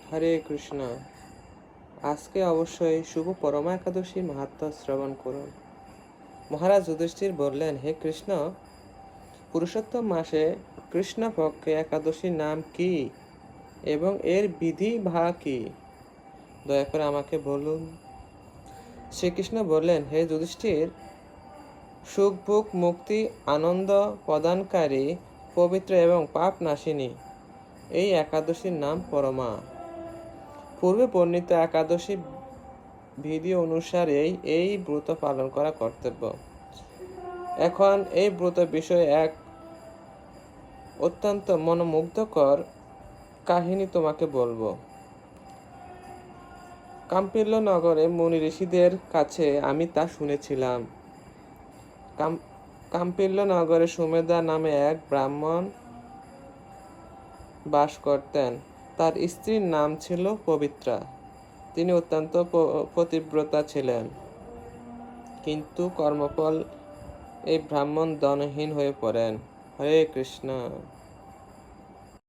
হরে কৃষ্ণ। আজকে অবশ্যই শুভ পরমা একাদশী মাহাত্ম্য শ্রবণ করুন। মহারাজ যুধিষ্ঠির বললেন, হে কৃষ্ণ, পুরুষোত্তম মাসে কৃষ্ণপক্ষে একাদশীর নাম কি এবং এর বিধি বা কি? দয়া করে আমাকে বলুন। শ্রীকৃষ্ণ বললেন, হে যুধিষ্ঠির, সুখ ভোগ মুক্তি আনন্দ প্রদানকারী পবিত্র এবং পাপ নাশিনী এই একাদশীর নাম পরমা। পূর্বে বর্ণিত একাদশী বিধি অনুসারেই এই ব্রত পালন করা কর্তব্য। এখন এই ব্রত বিষয়ে এক অত্যন্ত মনোমুগ্ধকর কাহিনী তোমাকে বলবো। কাম্পিল্য নগরে মুনি ঋষিদের কাছে আমি তা শুনেছিলাম। কাম্পিল্য নগরে সুমেধা নামে এক ব্রাহ্মণ বাস করতেন। তার স্ত্রীর নাম ছিল পবিত্রা। তিনি অত্যন্ত পতিব্রতা ছিলেন, কিন্তু কর্মফল এই ব্রাহ্মণ ধনহীন হয়ে পড়েন। হরে কৃষ্ণ।